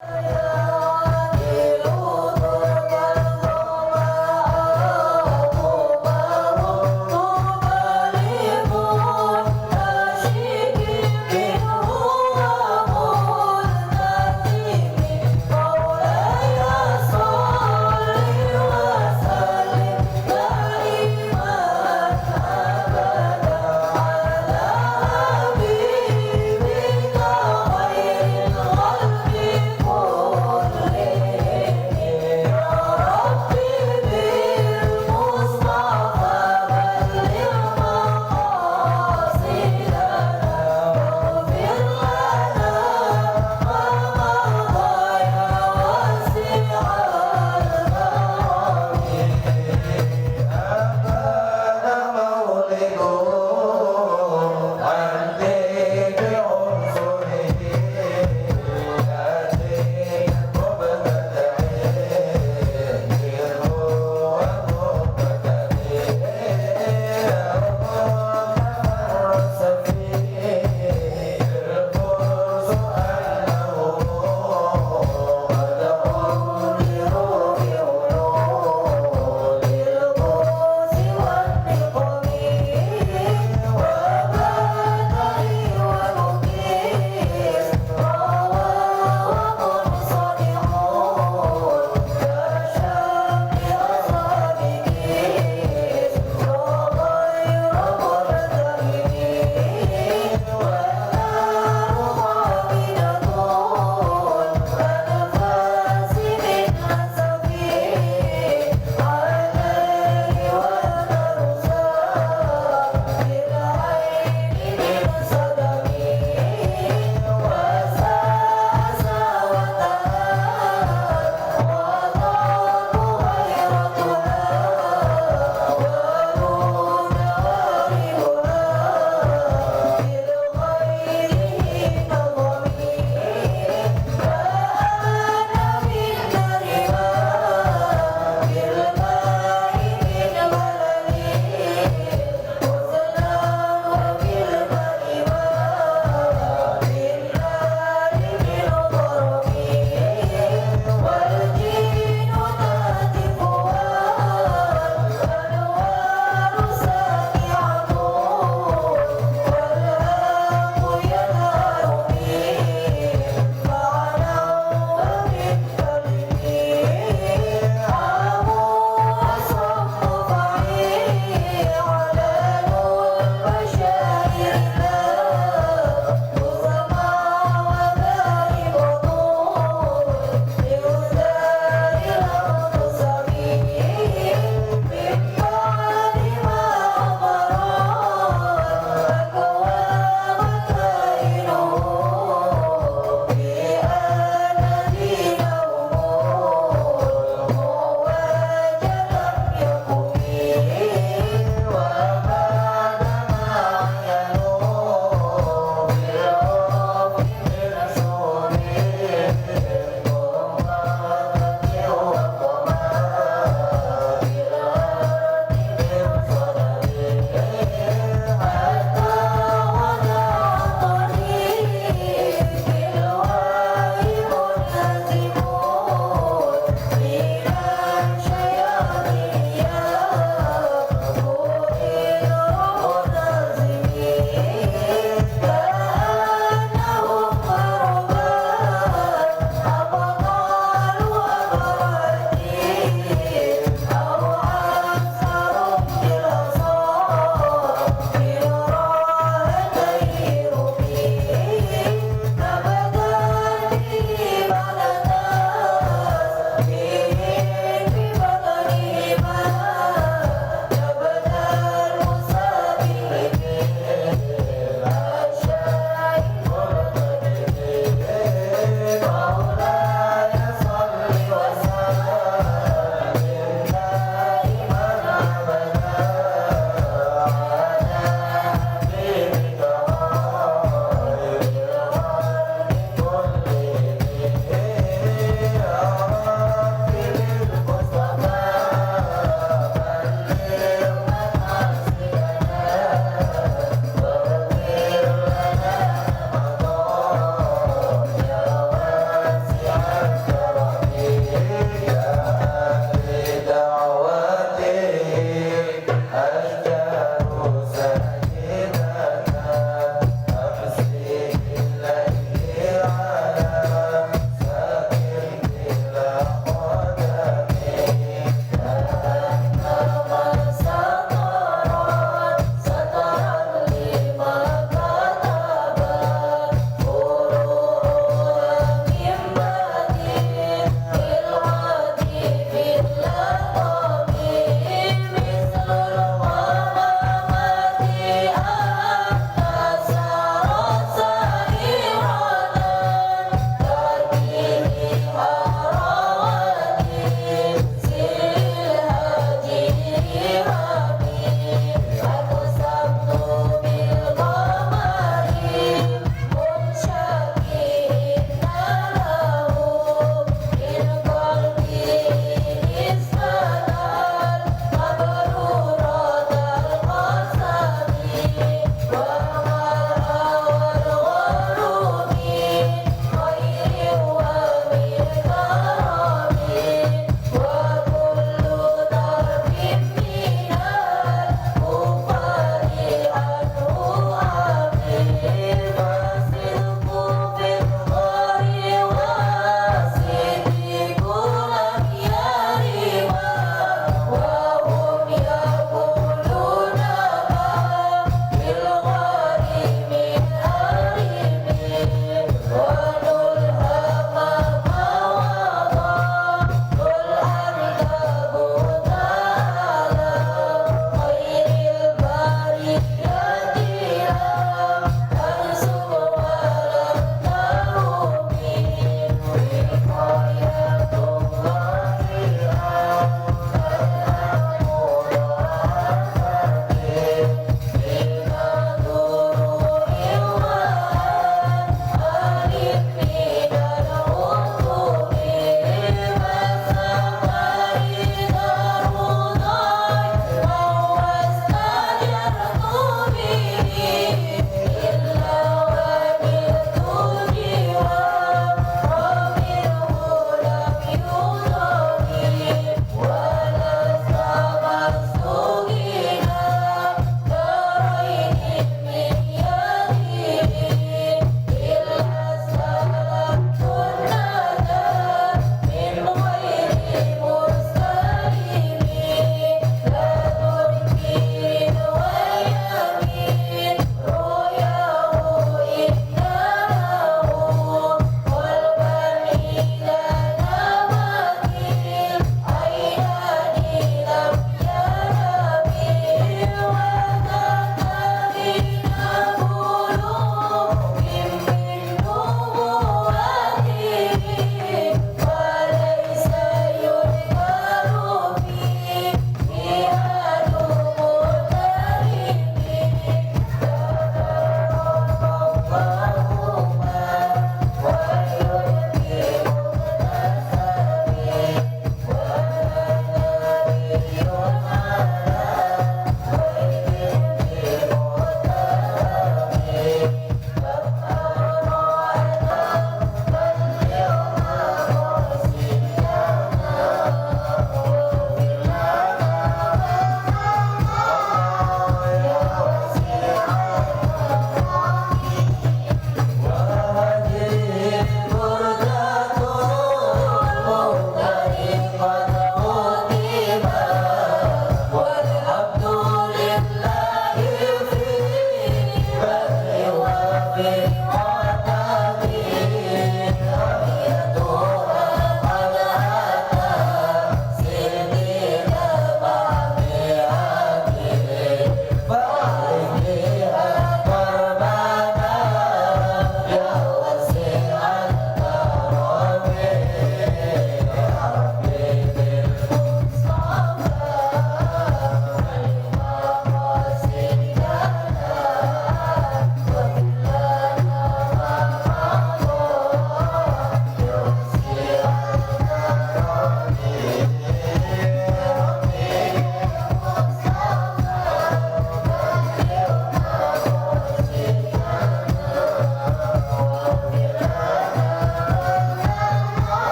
Oh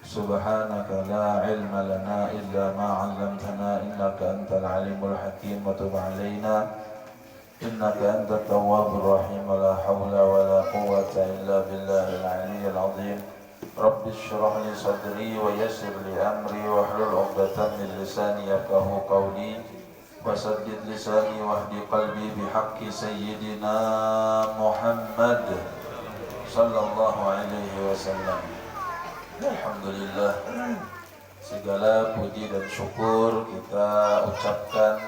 Subhanaka la ilma lana illa ma 'allamtana innaka antal alimul hakim wa tub 'alaina innaka antat tawwabur rahim wa la hawla wa la quwwata illa billahil 'aliyyil 'azim. Rabbi shrah li sadri wa yassir li amri wa hlul 'uqdatam min lisani yafqahu qawli wasaddid lisani wahdi qalbi bihaqqi sayyidina Muhammad sallallahu alaihi wasallam. Alhamdulillah, segala puji dan syukur kita ucapkan,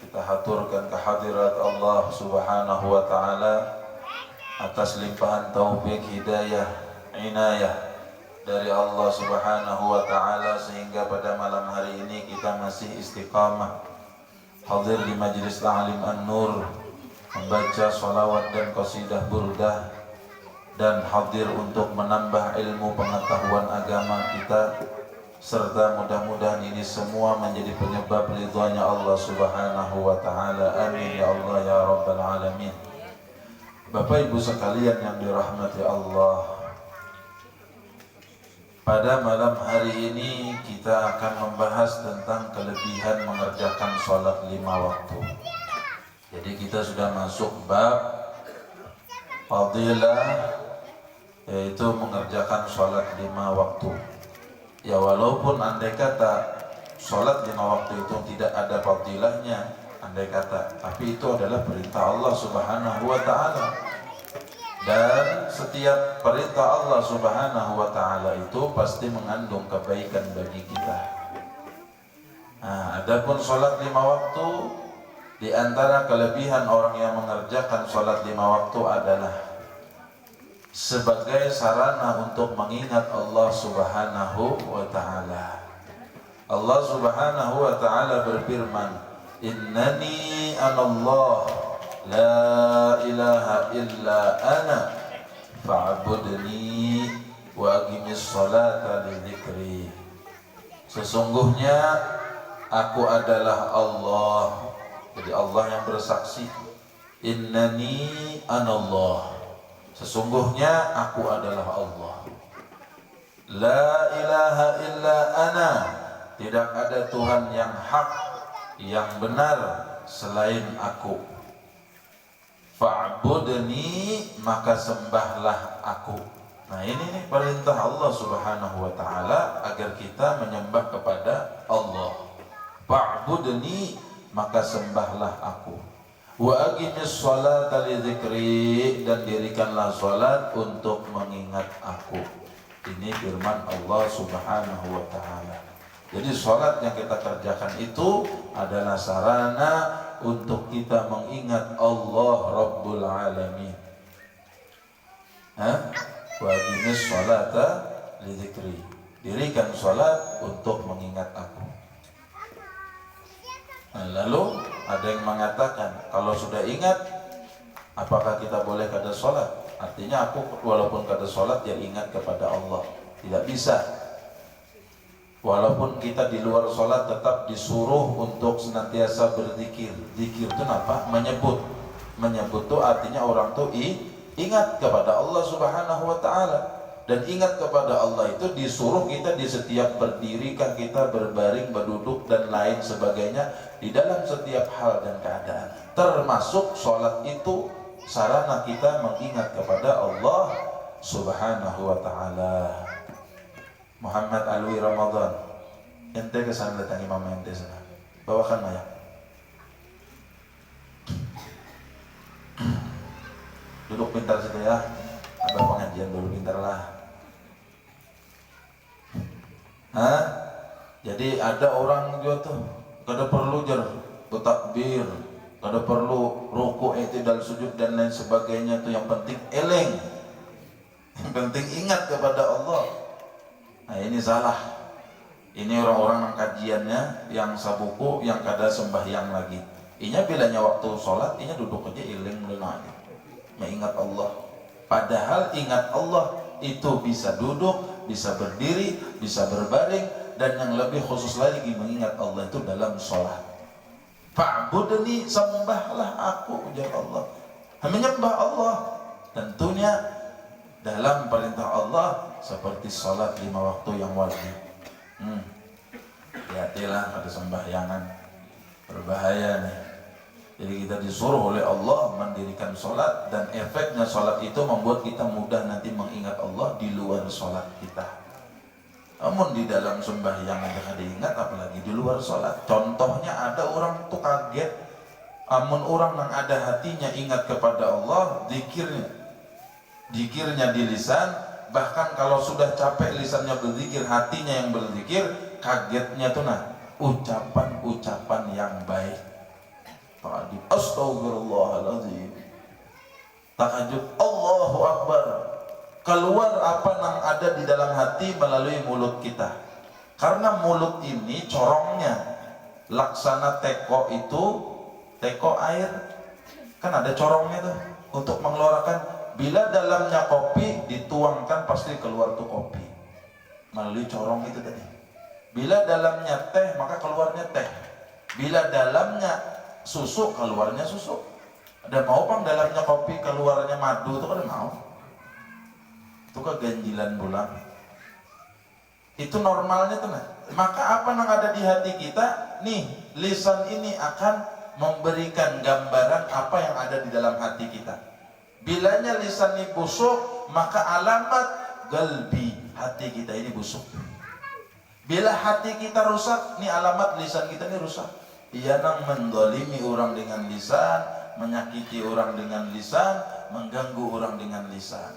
kita haturkan kehadirat Allah Subhanahu wa taala atas limpahan taufik, hidayah, inayah dari Allah Subhanahu wa taala sehingga pada malam hari ini kita masih istiqamah hadir di Majelis Ta'lim An-Nur, membaca sholawat dan qasidah burdah dan hadir untuk menambah ilmu pengetahuan agama kita, serta mudah-mudahan ini semua menjadi penyebab ridhanya Allah Subhanahu wa taala. Amin ya Allah ya rabbal alamin. Bapak Ibu sekalian yang dirahmati Allah, pada malam hari ini kita akan membahas tentang kelebihan mengerjakan sholat 5 waktu. Jadi kita sudah masuk bab fadilah, yaitu mengerjakan sholat 5 waktu. Ya walaupun andai kata sholat 5 waktu itu tidak ada fadilahnya, andai kata, tapi itu adalah perintah Allah Subhanahu wa ta'ala, dan setiap perintah Allah Subhanahu wa ta'ala itu pasti mengandung kebaikan bagi kita. Nah, adapun sholat 5 waktu, di antara kelebihan orang yang mengerjakan sholat 5 waktu adalah sebagai sarana untuk mengingat Allah Subhanahu wa ta'ala. Allah Subhanahu wa ta'ala berfirman, innani anallah la ilaha illa ana fa'budni wa aqimis salata li dzikri. Sesungguhnya aku adalah Allah. Jadi Allah yang bersaksi, innani anallah, sesungguhnya aku adalah Allah. La ilaha illa ana, tidak ada Tuhan yang hak, yang benar selain aku. Fa'budni, maka sembahlah aku. Nah ini nih perintah Allah Subhanahu wa ta'ala agar kita menyembah kepada Allah. Fa'budni, maka sembahlah aku. Wa aqimis sholata li dzikri, dan dirikanlah salat untuk mengingat aku. Ini firman Allah Subhanahu wa ta'ala. Jadi salat yang kita kerjakan itu adalah sarana untuk kita mengingat Allah Rabbul Alamin. Wa aqimis sholata li dzikri, dirikan salat untuk mengingat aku. Nah, lalu ada yang mengatakan, kalau sudah ingat, apakah kita boleh kada sholat? Artinya aku walaupun kada sholat ya ingat kepada Allah. Tidak bisa. Walaupun kita di luar sholat tetap disuruh untuk senantiasa berzikir. Zikir itu apa? Menyebut. Menyebut itu artinya orang itu ingat kepada Allah Subhanahu wa ta'ala. Dan ingat kepada Allah itu disuruh kita di setiap berdiri, kita berbaring, berduduk dan lain sebagainya, di dalam setiap hal dan keadaan. Termasuk sholat itu sarana kita mengingat kepada Allah Subhanahu wa ta'ala. Muhammad Alwi Ramadan, ente kesana datang imam ente sana, bawakan maya. Duduk pintar situ ya, abah pengajian dulu pintar lah. Jadi ada orang juga tuh kada perlu bertakbir, kada perlu ruku, i'tidal, sujud dan lain sebagainya tuh, yang penting eleng, yang penting ingat kepada Allah. Nah ini salah. Ini orang-orang kajiannya yang sabuku, yang kada sembahyang lagi. Inya bilanya waktu sholat, inya duduk aja eleng melena aja, mengingat Allah. Padahal ingat Allah itu bisa duduk, bisa berdiri, bisa berbaring, dan yang lebih khusus lagi mengingat Allah itu dalam sholat. Fa'budni, sembahlah aku, ujar Allah. Menyembah Allah tentunya dalam perintah Allah seperti sholat 5 waktu yang wajib. Hati-hatilah pada sembahyangan, berbahaya nih. Jadi kita disuruh oleh Allah mendirikan sholat, dan efeknya sholat itu membuat kita mudah nanti mengingat Allah di luar sholat kita. Namun di dalam sembahyang aja kada ingat, apalagi di luar sholat. Contohnya ada orang tuh kaget, amun orang yang ada hatinya ingat kepada Allah, zikirnya di lisan, bahkan kalau sudah capek lisannya berzikir, hatinya yang berzikir, kagetnya tuh ucapan-ucapan yang baik. Astagfirullahaladzim, takajub, Allahu Akbar, keluar apa yang ada di dalam hati melalui mulut kita. Karena mulut ini corongnya laksana teko itu, teko air kan ada corongnya tuh untuk mengeluarkan. Bila dalamnya kopi dituangkan pasti keluar tuh kopi melalui corong itu tadi. Bila dalamnya teh maka keluarnya teh. Bila dalamnya susu keluarnya susu. Ada mau pang dalamnya kopi keluarnya madu tuh, ada mau. Itu keganjilan bulan. Itu normalnya tuh. Maka apa yang ada di hati kita nih, lisan ini akan memberikan gambaran apa yang ada di dalam hati kita. Bilanya lisan ini busuk, maka alamat galbi, hati kita ini busuk. Bila hati kita rusak, nih alamat lisan kita ini rusak. Ia nang mendolimi orang dengan lisan, menyakiti orang dengan lisan, mengganggu orang dengan lisan.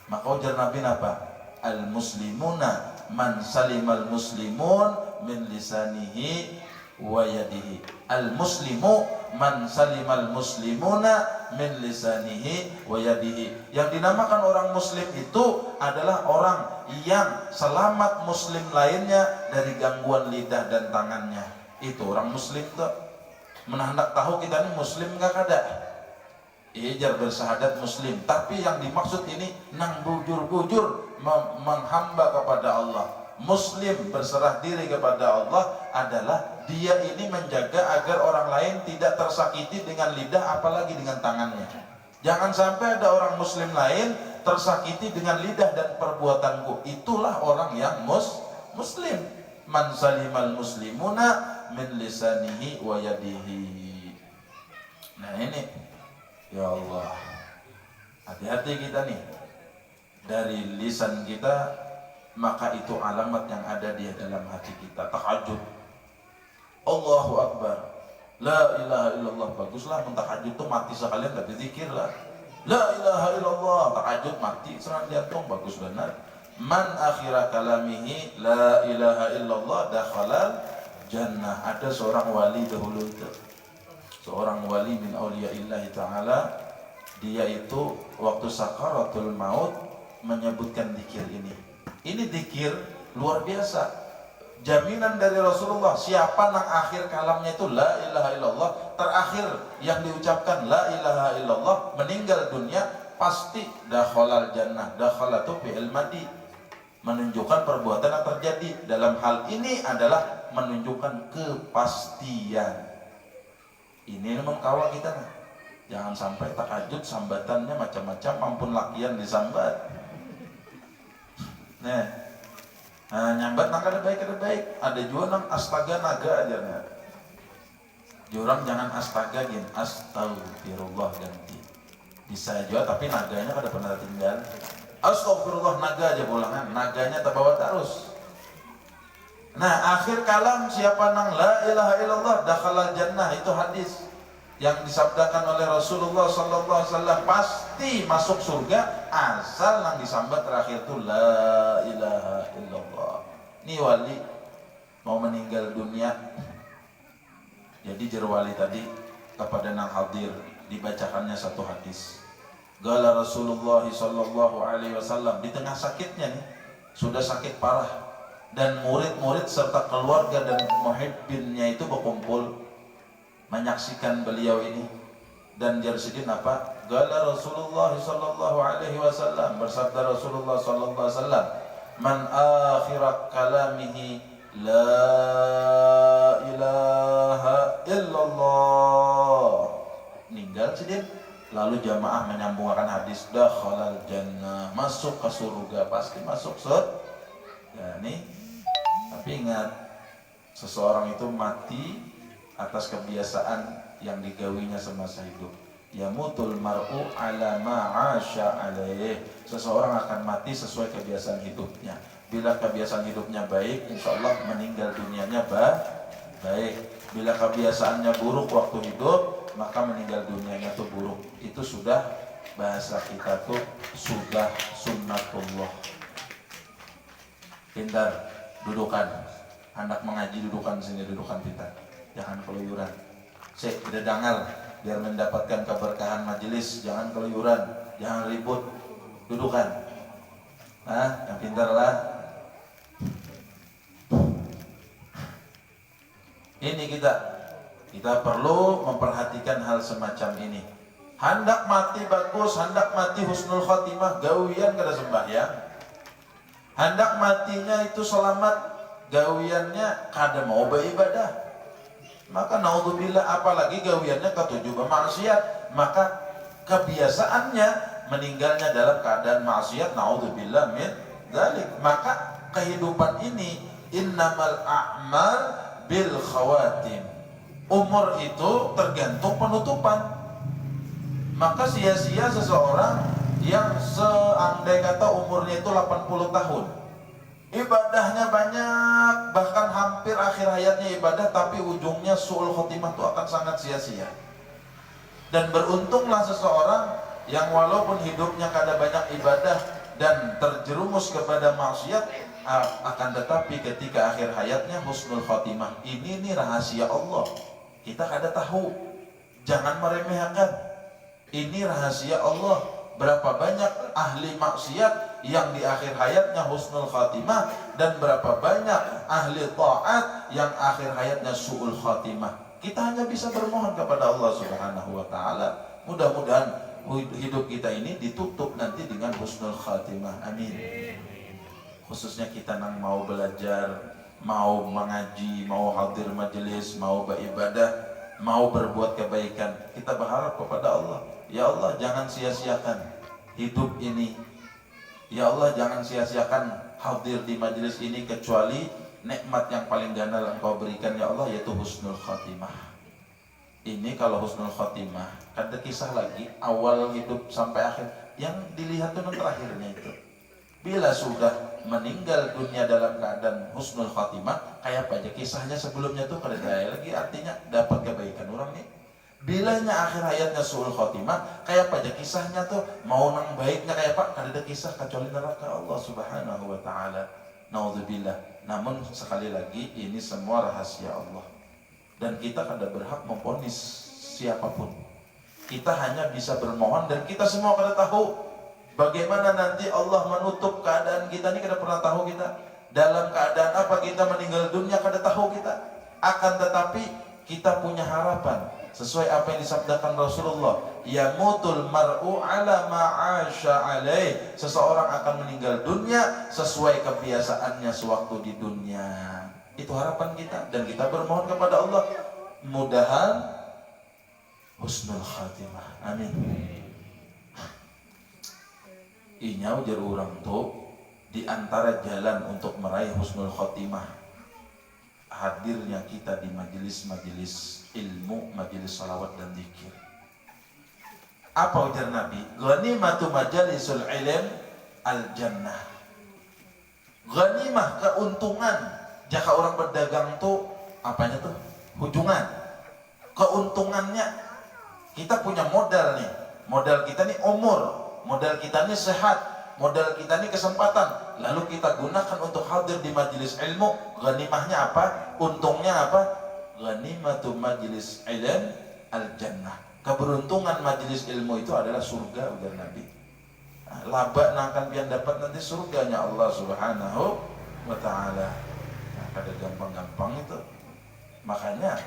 Maka ujar Nabi apa? Al-muslimuna man salimal muslimun min lisanihi wa yadihi. Al-muslimu man salimal muslimuna min lisanihi wa yadihi. Yang dinamakan orang muslim itu adalah orang yang selamat muslim lainnya dari gangguan lidah dan tangannya. Itu orang muslim tuh. Menahandak tahu kita ini muslim gak kada. Ijar bersahadat muslim, tapi yang dimaksud ini nang bujur-bujur menghamba kepada Allah. Muslim berserah diri kepada Allah adalah dia ini menjaga agar orang lain tidak tersakiti dengan lidah apalagi dengan tangannya. Jangan sampai ada orang muslim lain tersakiti dengan lidah dan perbuatanku. Itulah orang yang muslim. Man salimal muslimuna min lisanihi wa yadihi. Nah ini, ya Allah, hati-hati kita nih dari lisan kita, maka itu alamat yang ada di dalam hati kita. Tahajud, Allahu Akbar, la ilaha illallah. Baguslah mentahajud tuh mati sekalian gak berzikir lah. La ilaha illallah, tahajud mati serang jantung, bagus benar. Man akhira kalamihi la ilaha illallah dakhalal jannah. Ada seorang wali dahulu itu, seorang wali min auliya'illahi ta'ala, dia itu waktu sakaratul maut menyebutkan zikir ini. Ini zikir luar biasa, jaminan dari Rasulullah. Siapa yang akhir kalamnya itu la ilaha illallah, terakhir yang diucapkan la ilaha illallah, meninggal dunia pasti dakhalal jannah. Dakhala tu fi'il madi, menunjukkan perbuatan yang terjadi. Dalam hal ini adalah menunjukkan kepastian. Ini memang kawal kita nah. Jangan sampai tahajud sambatannya macam-macam, ampun lakian disambat. Nyambat nang kada baik. Ada juga nang astaga naga aja nih. Jurang jangan astaga gin, astagfirullah ganti. Bisa juga tapi naganya kada pernah tinggal. Astagfirullah naga aja pulangan, naganya terbawa terus. Nah, akhir kalam siapa nang la ilaha illallah dakhalal jannah, itu hadis yang disabdakan oleh Rasulullah sallallahu alaihi wasallam, pasti masuk surga asal nang disambat terakhir tuh la ilaha illallah. Ini wali mau meninggal dunia. Jadi jerwali tadi kepada nang hadir dibacakannya satu hadis. Gala Rasulullah sallallahu alaihi wasallam di tengah sakitnya nih, sudah sakit parah, dan murid-murid serta keluarga dan muhibbinnya itu berkumpul menyaksikan beliau ini. Dan jarsidin apa? Gala Rasulullah sallallahu alaihi wasallam, bersabda Rasulullah sallallahu alaihi wasallam, man akhira kalamihi la ilaha illallah, meninggal sidin. Lalu jamaah menyambungkan hadis dakhalal jannah, masuk ke surga, pasti masuk surga. Ya, nih. Tapi ingat, seseorang itu mati atas kebiasaan yang digawinya semasa hidup. Yamutul mar'u ala ma'asya alaih. Seseorang akan mati sesuai kebiasaan hidupnya. Bila kebiasaan hidupnya baik, insya Allah meninggal dunianya baik. Bila kebiasaannya buruk waktu hidup, maka meninggal dunianya tuh buruk. Itu sudah, bahasa kita tuh sudah sunnatullah. Pintar, dudukan. Anak mengaji dudukan sini, dudukan pintar. Jangan keluyuran. Tidak dangal, biar mendapatkan keberkahan majelis. Jangan keluyuran, jangan ribut. Dudukan. Yang pintar lah. Ini kita perlu memperhatikan hal semacam ini. Hendak mati bagus, hendak mati husnul khotimah, gawian kada sembahyang. Hendak matinya itu selamat, gawiannya kada mau beribadah. Maka naudzubillah, apalagi gawiannya ketujuh bermaksiat, maka kebiasaannya meninggalnya dalam keadaan maksiat, naudzubillah min dzalik. Maka kehidupan ini innamal a'mal bil khawatim. Umur itu tergantung penutupan. Maka sia-sia seseorang yang seandai kata umurnya itu 80 tahun, ibadahnya banyak, bahkan hampir akhir hayatnya ibadah, tapi ujungnya su'ul khotimah itu akan sangat sia-sia. Dan beruntunglah seseorang yang walaupun hidupnya kada banyak ibadah dan terjerumus kepada maksiat, akan tetapi ketika akhir hayatnya husnul khotimah. Ini rahasia Allah, kita kada tahu, jangan meremehkan. Ini rahasia Allah. Berapa banyak ahli maksiat yang di akhir hayatnya husnul khatimah, dan berapa banyak ahli taat yang akhir hayatnya su'ul khatimah. Kita hanya bisa bermohon kepada Allah Subhanahu wa taala, mudah-mudahan hidup kita ini ditutup nanti dengan husnul khatimah. Amin. Khususnya kita yang mau belajar, mau mengaji, mau hadir majelis, mau beribadah, mau berbuat kebaikan, kita berharap kepada Allah, ya Allah jangan sia-siakan hidup ini. Ya Allah jangan sia-siakan hadir di majelis ini, kecuali nikmat yang paling ganda Engkau berikan ya Allah, yaitu husnul khatimah. Ini kalau husnul khatimah, ada kisah lagi awal hidup sampai akhir, yang dilihat itu terakhirnya itu. Bila sudah meninggal dunia dalam keadaan husnul khatimah, kayak apa aja kisahnya sebelumnya tuh kada lagi, artinya dapat kebaikan orang nih. Bilanya akhir hayatnya su'ul khatimah, kayak apa aja kisahnya tuh, mau nang baiknya kayak apa, kada ada kisah kecuali neraka Allah Subhanahu wa taala. Naudzubillah. Namun sekali lagi ini semua rahasia Allah. Dan kita kada berhak memvonis siapapun. Kita hanya bisa bermohon, dan kita semua kada tahu bagaimana nanti Allah menutup keadaan kita ini, kada pernah tahu kita. Dalam keadaan apa kita meninggal dunia kada tahu kita. Akan tetapi kita punya harapan sesuai apa yang disabdakan Rasulullah, yamutul mar'u ala ma'asya alaih. Seseorang akan meninggal dunia sesuai kebiasaannya sewaktu di dunia. Itu harapan kita, dan kita bermohon kepada Allah mudahan husnul khatimah. Amin. Inya ujar orang tuh Di antara jalan untuk meraih husnul khotimah, hadirnya kita di majelis-majelis ilmu, majelis salawat dan zikir. Apa ujar Nabi? Ghanimatu majalisul ilm al-jannah. Ghanimah, keuntungan. Jika orang berdagang tuh, apanya tuh? Hujungan. Keuntungannya, kita punya modal nih. Modal kita nih umur. Modal kita nih sehat. Modal kita nih kesempatan. Lalu kita gunakan untuk hadir di majelis ilmu. Ghanimahnya apa? Untungnya apa? Ghanimatu majelis ilm al-jannah. Keberuntungan majelis ilmu itu adalah surga, ujar Nabi. Laba nangkan pian dapat nanti surganya Allah Subhanahu wa ta'ala. Nah, kada gampang-gampang itu. Makanya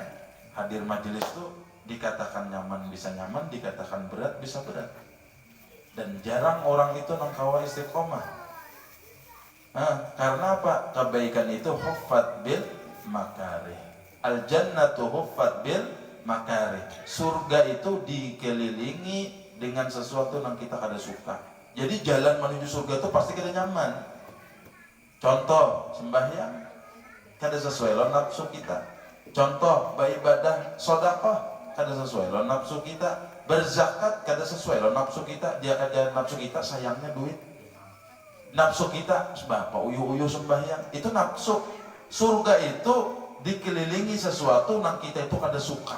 hadir majelis itu dikatakan nyaman bisa nyaman, dikatakan berat bisa berat. Dan jarang orang itu nangkawa istiqomah. Karena apa? Kebaikan itu huffat bil makarih. Al jannatu huffat bil makarih. Surga itu dikelilingi dengan sesuatu yang kita kada suka. Jadi jalan menuju surga itu pasti kita nyaman. Contoh sembahyang kada sesuai lo nafsu kita. Contoh beribadah sedekah kada sesuai lo nafsu kita. Berzakat kada sesuai lo nafsu kita. Dia kada nafsu kita sayangnya duit. Nafsu kita bapak uyu-uyu sembahyang itu nafsu. Surga itu dikelilingi sesuatu yang kita itu kada suka.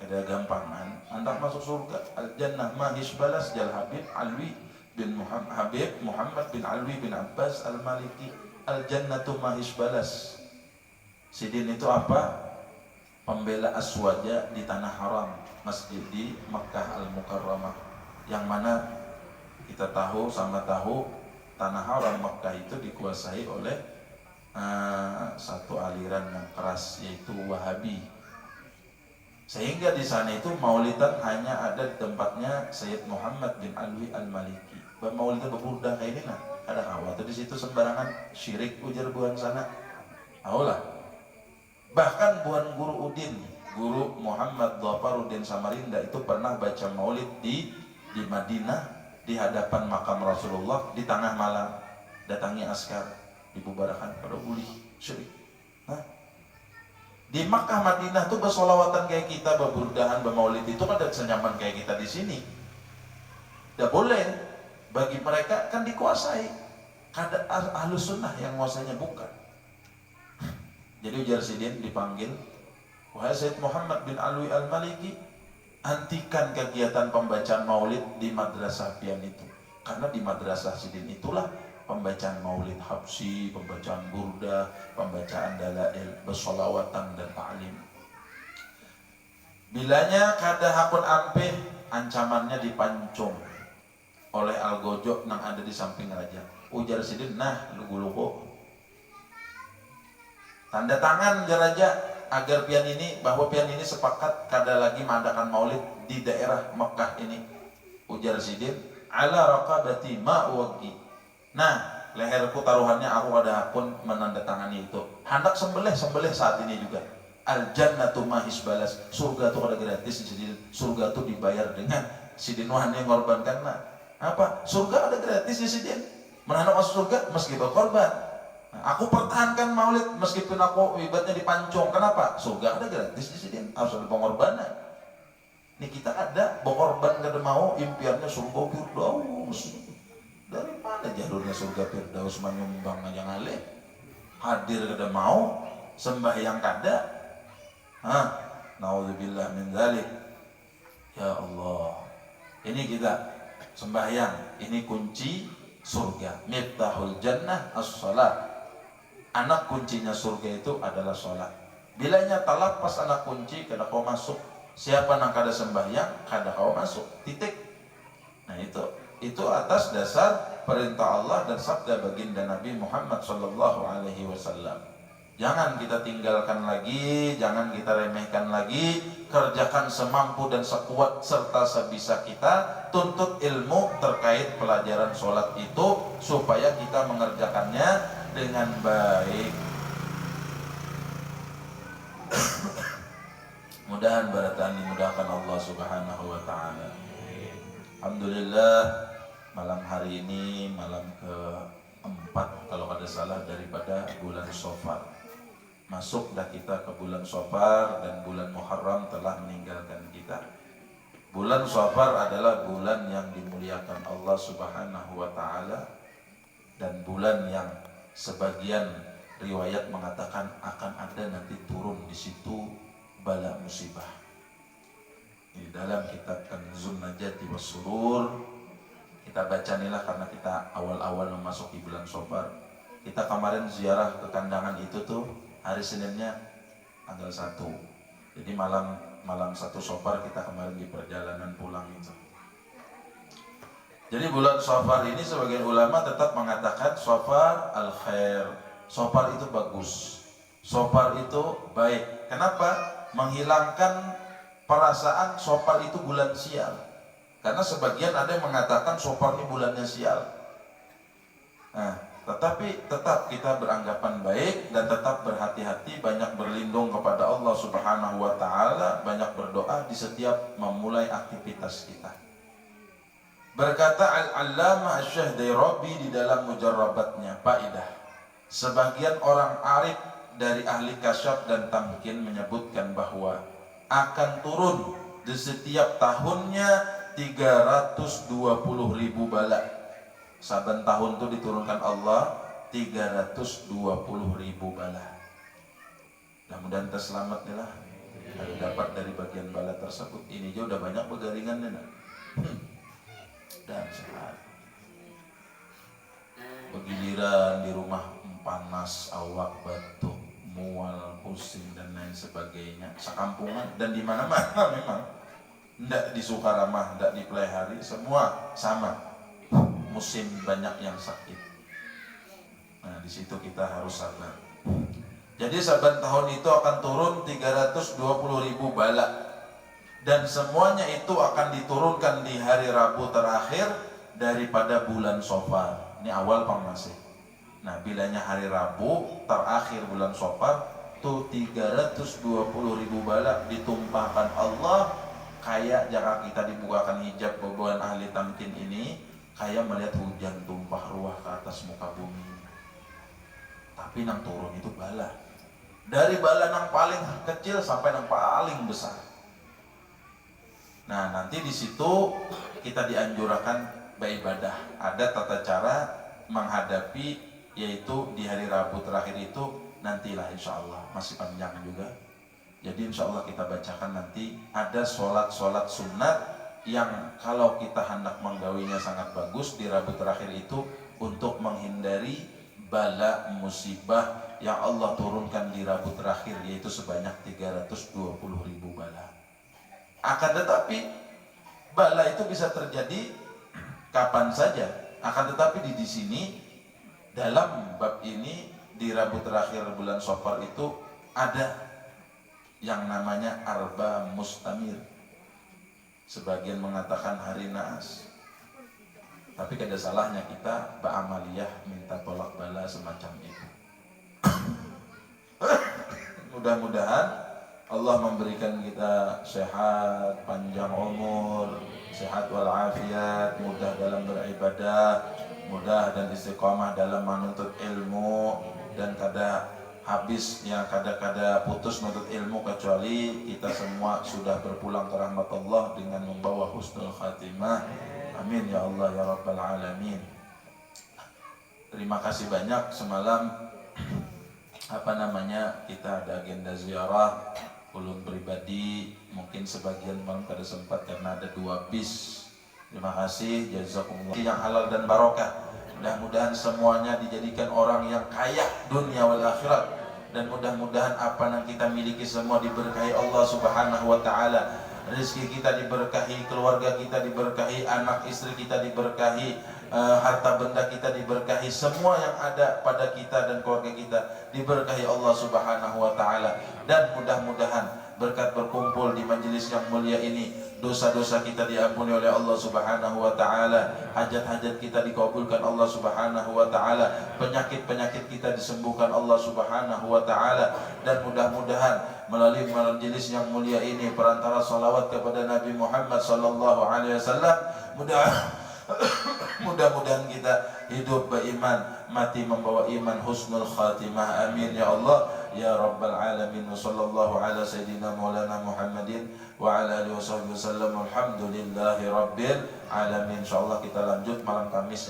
Kada gampangan hendak masuk surga. Al-jannah mahis balas jal Habib Alwi bin Muhammad bin Alwi bin Abbas al-Maliki. Al-jannatu mahis balas. Sidin itu apa? Pembela aswaja di tanah haram, masjid di Makkah Al-Mukarramah, yang mana kita tahu sama tahu tanah haram Makkah itu dikuasai oleh satu aliran yang keras, yaitu Wahabi. Sehingga di sana itu maulidan hanya ada di tempatnya Sayyid Muhammad bin Alwi al-Maliki. Maulidan berburdah kayak ini nah, ada khawatir di situ sembarangan syirik ujar buan sana. Aulah. Bahkan buan guru Udin, guru Muhammad Dhafaruddin Samarinda itu pernah baca maulid di Madinah di hadapan makam Rasulullah di tengah malam. Datangi askar, dibubarkan pada uli syirik. Di Makkah Madinah tuh bersolawatan kayak kita, berburdahan, bermaulid itu kan ada senyaman kayak kita di sini. Tidak boleh. Bagi mereka kan dikuasai. Kada ahlus sunnah yang nguasanya bukan. Jadi ujar Sidin dipanggil, wahai Sayyid Muhammad bin Alwi al-Maliki, hentikan kegiatan pembacaan maulid di madrasah pian itu. Karena di madrasah Sidin itulah pembacaan maulid habsi, pembacaan burda, pembacaan dalail, bersolawatan dan ta'lim. Bilanya kada hakun ampe, ancamannya dipancung oleh Al-Gojo yang ada di samping raja. Ujar Sidin, nah lugu-lugu tanda tangan raja agar pian ini, bahwa pian ini sepakat kada lagi mengadakan maulid di daerah Mekah ini. Ujar Sidin, ala raqabati ma'wagi. Nah, leherku taruhannya aku ada pun menandatangani itu. Hendak sembelih saat ini juga. Al jannatu mahis balas. Surga itu ada gratis. Jadi surga itu dibayar dengan Sidin Wahan yang mengorbankan. Nah, apa? Surga ada gratis di Sidin. Menanak masuk surga meski berkorban. Nah, aku pertahankan maulid meskipun aku ibadatnya dipancung. Kenapa? Surga ada gratis di sini, harus ada pengorbanan. Ini kita ada berkorban kada mau, impiannya surga Firdaus. Dari mana jalurnya surga Firdaus menyumbang aja ngalih? Hadir kada mau, sembahyang kada. Naudzubillah min dzalik. Ya Allah. Ini kita sembahyang, ini kunci surga. Miftahul jannah as-shalah. Anak kuncinya surga itu adalah sholat. Bilanya talapas anak kunci, kada kau masuk. Siapa yang kada sembahyang, kada kau masuk. Titik. Nah itu atas dasar perintah Allah dan sabda baginda Nabi Muhammad SAW. Jangan kita tinggalkan lagi, jangan kita remehkan lagi. Kerjakan semampu dan sekuat serta sebisa kita. Tuntut ilmu terkait pelajaran sholat itu supaya kita mengerjakannya dengan baik. Mudahan baratan dimudahkan Allah Subhanahu wa ta'ala. Alhamdulillah, Malam hari ini malam keempat kalau ada salah daripada bulan Shofar. Masuk dah kita ke bulan Shofar dan bulan Muharram telah meninggalkan kita. Bulan Shofar adalah bulan yang dimuliakan Allah Subhanahu wa taala dan bulan yang sebagian riwayat mengatakan akan ada nanti turun di situ bala musibah. Di dalam kitab Kanzun Najati was Surur kita baca inilah karena kita awal-awal memasuki bulan Shofar. Kita kemarin ziarah ke kandangan itu tuh hari Seninnya tanggal 1. Jadi malam 1 Shofar kita kemarin di perjalanan pulang itu. Jadi bulan Shofar ini sebagian ulama tetap mengatakan Shofar al-khair. Shofar itu bagus. Shofar itu baik. Kenapa? Menghilangkan perasaan Shofar itu bulan sial. Karena sebagian ada yang mengatakan Shofar ini bulannya sial. Nah, tetapi tetap kita beranggapan baik dan tetap berhati-hati, banyak berlindung kepada Allah Subhanahu wa taala, banyak berdoa di setiap memulai aktivitas kita. Berkata Al-Allamah Asy-Syahdirabi di dalam mujarrabatnya Faidah. Sebagian orang arif dari ahli kasyaf dan tamkin menyebutkan bahwa akan turun di setiap tahunnya 320.000 bala. Saban tahun itu diturunkan Allah 320.000 bala. Mudah-mudahan terselamat lah. Kalau dapat dari bagian bala tersebut. Ini aja udah banyak pegaringannya nah. Dan sehat. Begiliran di rumah panas, awak batuk, mual, pusing dan lain sebagainya. Sekampungan dan di mana-mana memang. Ndak di Sukaramah, ndak di Pelihari, semua sama. Musim banyak yang sakit. Nah, di situ kita harus sabar. Jadi saban tahun itu akan turun 320.000 bala. Dan semuanya itu akan diturunkan di hari Rabu terakhir daripada bulan Shofar. Ini awal masih. Nah, bilanya hari Rabu terakhir bulan Shofar tuh 320.000 bala ditumpahkan Allah. Kayak jika kita dibukakan hijab boboan ahli tamkin ini, kayak melihat hujan tumpah ruah ke atas muka bumi. Tapi yang turun itu bala. Dari bala yang paling kecil sampai yang paling besar. Nah, nanti di situ kita dianjurkan beribadah. Ada tata cara menghadapi, yaitu di hari Rabu terakhir itu nantilah insya Allah, masih panjang juga. Jadi insya Allah kita bacakan nanti ada sholat-sholat sunat yang kalau kita hendak menggawinya sangat bagus di Rabu terakhir itu untuk menghindari bala musibah yang Allah turunkan di Rabu terakhir, yaitu sebanyak 320.000 bala. Akan tetapi bala itu bisa terjadi kapan saja. Akan tetapi di sini dalam bab ini di Rabu terakhir bulan Shofar itu ada yang namanya arba mustamir. Sebagian mengatakan hari naas. Tapi kada salahnya kita ba'amaliyah minta tolak bala semacam itu. Mudah-mudahan Allah memberikan kita sehat, panjang umur, sehat walafiat, mudah dalam beribadah, mudah dan istiqamah dalam menuntut ilmu, dan kada habisnya kada putus menuntut ilmu kecuali kita semua sudah berpulang ke rahmat Allah dengan membawa husnul khatimah. Amin ya Allah ya Rabbal Alamin. Terima kasih banyak. Semalam kita ada agenda ziarah ulun pribadi, mungkin sebagian malam kada sempat karena ada 2 bis. Terima kasih, jazakumullah yang halal dan barokah. Mudah-mudahan semuanya dijadikan orang yang kaya dunia wal akhirat, dan mudah-mudahan apa yang kita miliki semua diberkahi Allah Subhanahu wa taala. Rezeki kita diberkahi, keluarga kita diberkahi, anak istri kita diberkahi, harta benda kita diberkahi, semua yang ada pada kita dan keluarga kita diberkahi Allah Subhanahu wa taala. Dan mudah-mudahan berkat berkumpul di majelis yang mulia ini, dosa-dosa kita diampuni oleh Allah Subhanahu wa taala, hajat-hajat kita dikabulkan Allah Subhanahu wa taala, penyakit-penyakit kita disembuhkan Allah Subhanahu wa taala. Dan mudah-mudahan melalui majelis yang mulia ini, perantara salawat kepada Nabi Muhammad sallallahu alaihi wasallam, mudah Mudah-mudahan kita hidup beriman, mati membawa iman, husnul khatimah. Amin ya Allah ya rabbal alamin. Wassallallahu ala sayyidina maulana Muhammadin wa ala alihi wasallam. Alhamdulillahi rabbil alamin. Insyaallah kita lanjut malam Kamis.